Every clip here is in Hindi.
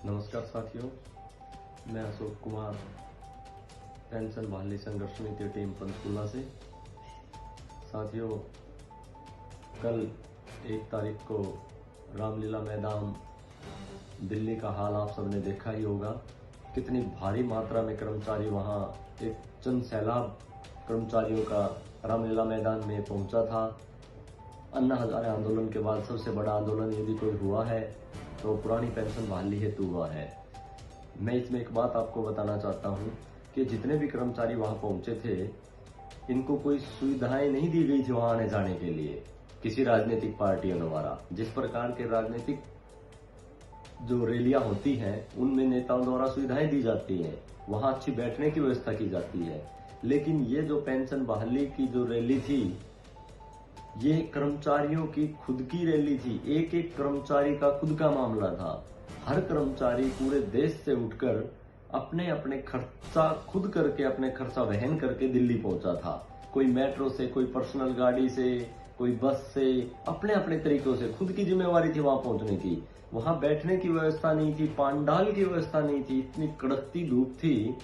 नमस्कार साथियों, मैं अशोक कुमार, पेंशन बहाली संघर्ष समिति टीम पंचकुला से। साथियों, कल 1 तारीख को रामलीला मैदान दिल्ली का हाल आप सबने देखा ही होगा। कितनी भारी मात्रा में कर्मचारी वहां, एक जन सैलाब कर्मचारियों का रामलीला मैदान में पहुंचा था। अन्ना हजारे आंदोलन के बाद सबसे बड़ा आंदोलन यदि कोई हुआ है तो पुरानी पेंशन बहाली हेतु हुआ है। मैं इसमें एक बात आपको बताना चाहता हूं कि जितने भी कर्मचारी वहां पहुंचे थे, इनको कोई सुविधाएं नहीं दी गई थी वहां आने जाने के लिए किसी राजनीतिक पार्टियों द्वारा। जिस प्रकार के राजनीतिक जो रैलियां होती हैं उनमें नेताओं द्वारा सुविधाएं दी जाती हैं, वहां अच्छी बैठने की व्यवस्था की जाती है। लेकिन ये जो पेंशन बहाली की जो रैली थी, ये कर्मचारियों की खुद की रैली थी। एक एक कर्मचारी का खुद का मामला था। हर कर्मचारी पूरे देश से उठकर अपने अपने खर्चा खुद करके, अपने खर्चा वहन करके दिल्ली पहुंचा था। कोई मेट्रो से, कोई पर्सनल गाड़ी से, कोई बस से, अपने अपने तरीकों से खुद की जिम्मेवारी थी वहां पहुंचने की। वहां बैठने की व्यवस्था नहीं थी, पांडाल की व्यवस्था नहीं थी। इतनी कड़कती धूप थी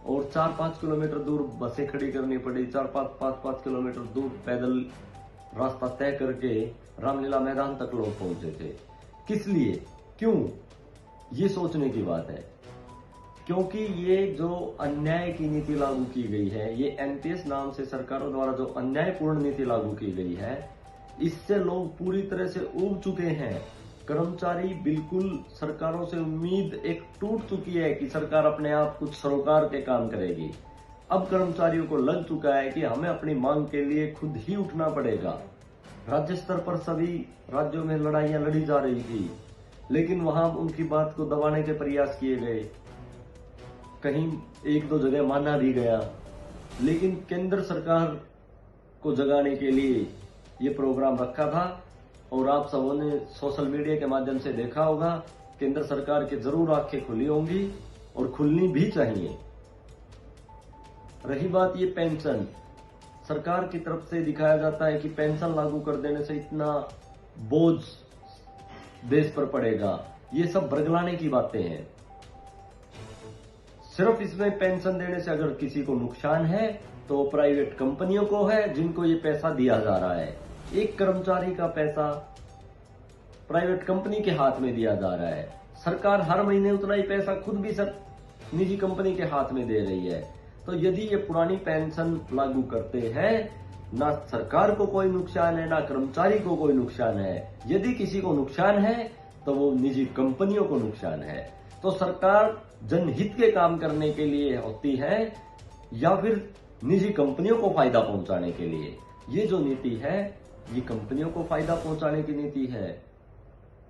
और 4-5 किलोमीटर दूर बसें खड़ी करनी पड़ी। 4-5 किलोमीटर दूर पैदल रास्ता तय करके रामलीला मैदान तक लोग पहुंचे थे। किस लिए, क्यों, ये सोचने की बात है। क्योंकि ये जो अन्याय की नीति लागू की गई है, ये एनपीएस नाम से सरकारों द्वारा जो अन्यायपूर्ण नीति लागू की गई है, इससे लोग पूरी तरह से ऊब चुके हैं। कर्मचारी बिल्कुल, सरकारों से उम्मीद एक टूट चुकी है कि सरकार अपने आप कुछ सरोकार के काम करेगी। अब कर्मचारियों को लग चुका है कि हमें अपनी मांग के लिए खुद ही उठना पड़ेगा। राज्य स्तर पर सभी राज्यों में लड़ाइयां लड़ी जा रही थी, लेकिन वहां उनकी बात को दबाने के प्रयास किए गए। कहीं 1-2 जगह माना भी गया, लेकिन केंद्र सरकार को जगाने के लिए ये प्रोग्राम रखा था। और आप सबों ने सोशल मीडिया के माध्यम से देखा होगा, केंद्र सरकार की जरूर आंखें खुली होंगी और खुलनी भी चाहिए। रही बात ये पेंशन, सरकार की तरफ से दिखाया जाता है कि पेंशन लागू कर देने से इतना बोझ देश पर पड़ेगा। ये सब बरगलाने की बातें हैं। सिर्फ इसमें पेंशन देने से अगर किसी को नुकसान है तो प्राइवेट कंपनियों को है, जिनको ये पैसा दिया जा रहा है। एक कर्मचारी का पैसा प्राइवेट कंपनी के हाथ में दिया जा रहा है। सरकार हर महीने उतना ही पैसा खुद भी निजी कंपनी के हाथ में दे रही है। तो यदि ये पुरानी पेंशन लागू करते हैं, ना सरकार को कोई नुकसान है, ना कर्मचारी को कोई नुकसान है। यदि किसी को नुकसान है तो वो निजी कंपनियों को नुकसान है। तो सरकार जनहित के काम करने के लिए होती है या फिर निजी कंपनियों को फायदा पहुंचाने के लिए? ये जो नीति है, ये कंपनियों को फायदा पहुंचाने की नीति है।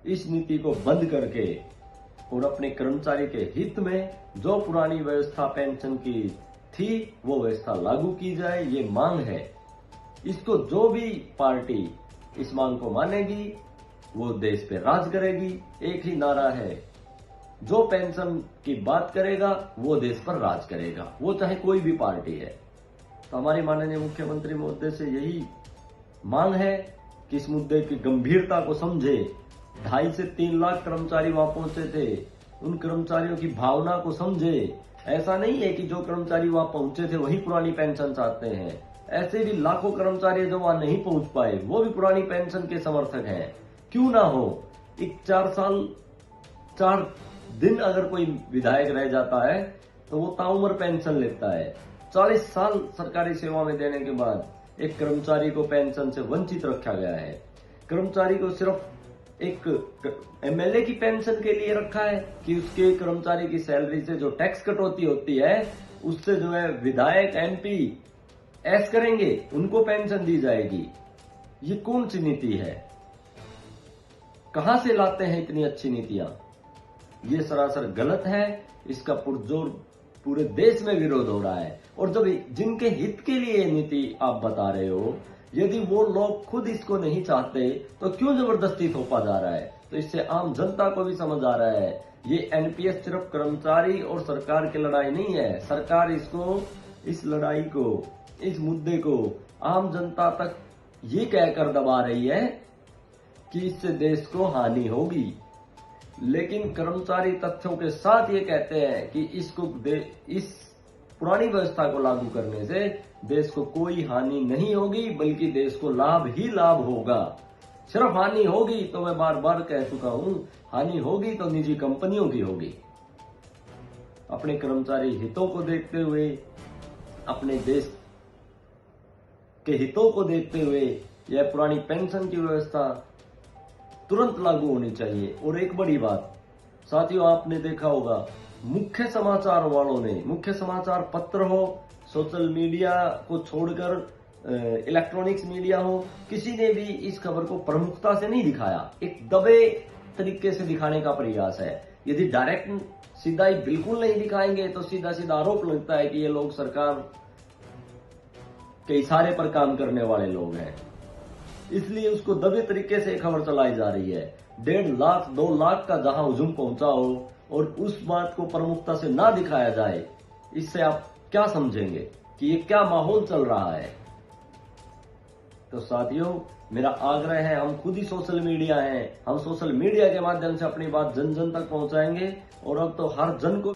इस नीति को बंद करके और अपने कर्मचारी के हित में जो पुरानी व्यवस्था पेंशन की थी, वो व्यवस्था लागू की जाए, ये मांग है। इसको जो भी पार्टी इस मांग को मानेगी, वो देश पे राज करेगी। एक ही नारा है, जो पेंशन की बात करेगा वो देश पर राज करेगा, वो चाहे कोई भी पार्टी है। तो हमारे माननीय मुख्यमंत्री महोदय से यही मांग है कि इस मुद्दे की गंभीरता को समझे। 2.5 से 3 लाख कर्मचारी वहां पहुंचे थे, उन कर्मचारियों की भावना को समझे। ऐसा नहीं है कि जो कर्मचारी वहां पहुंचे थे वही पुरानी पेंशन चाहते हैं। ऐसे भी लाखों कर्मचारी जो वहां नहीं पहुंच पाए, वो भी पुरानी पेंशन के समर्थक हैं। क्यों ना हो? 4 दिन अगर कोई विधायक रह जाता है तो वो ताउम्र पेंशन लेता है। 40 साल सरकारी सेवा में देने के बाद एक कर्मचारी को पेंशन से वंचित रखा गया है। कर्मचारी को सिर्फ एक एमएलए की पेंशन के लिए रखा है कि उसके कर्मचारी की सैलरी से जो टैक्स कटौती होती है, उससे जो है विधायक, एमपी ऐश करेंगे, उनको पेंशन दी जाएगी। ये कौन सी नीति है? कहां से लाते हैं इतनी अच्छी नीतियां? ये सरासर गलत है। इसका पुरजोर पूरे देश में विरोध हो रहा है। और जब जिनके हित के लिए नीति आप बता रहे हो, यदि वो लोग खुद इसको नहीं चाहते तो क्यों जबरदस्ती थोपा जा रहा है? तो इससे आम जनता को भी समझ आ रहा है, ये एनपीएस सिर्फ कर्मचारी और सरकार की लड़ाई नहीं है। सरकार इसको, इस लड़ाई को, इस मुद्दे को आम जनता तक ये कहकर दबा रही है कि इससे देश को हानि होगी। लेकिन कर्मचारी तथ्यों के साथ ये कहते हैं कि इस पुरानी व्यवस्था को लागू करने से देश को कोई हानि नहीं होगी, बल्कि देश को लाभ ही लाभ होगा। सिर्फ हानि होगी तो मैं बार बार कह चुका हूं, हानि होगी तो निजी कंपनियों की होगी। अपने कर्मचारी हितों को देखते हुए, अपने देश के हितों को देखते हुए यह पुरानी पेंशन की व्यवस्था तुरंत लागू होनी चाहिए। और एक बड़ी बात साथियों, आपने देखा होगा मुख्य समाचार वालों ने, मुख्य समाचार पत्र हो, सोशल मीडिया को छोड़कर इलेक्ट्रॉनिक्स मीडिया हो, किसी ने भी इस खबर को प्रमुखता से नहीं दिखाया। एक दबे तरीके से दिखाने का प्रयास है। यदि डायरेक्ट सीधा ही बिल्कुल नहीं दिखाएंगे तो सीधा सीधा आरोप लगता है कि ये लोग सरकार के इशारे पर काम करने वाले लोग हैं। इसलिए उसको दबे तरीके से खबर चलाई जा रही है। 1.5 लाख 2 लाख का जहां हुजूम पहुंचा हो और उस बात को प्रमुखता से ना दिखाया जाए, इससे आप क्या समझेंगे कि ये क्या माहौल चल रहा है। तो साथियों, मेरा आग्रह है, हम खुद ही सोशल मीडिया हैं, हम सोशल मीडिया के माध्यम से अपनी बात जन जन तक पहुंचाएंगे और अब तो हर जन को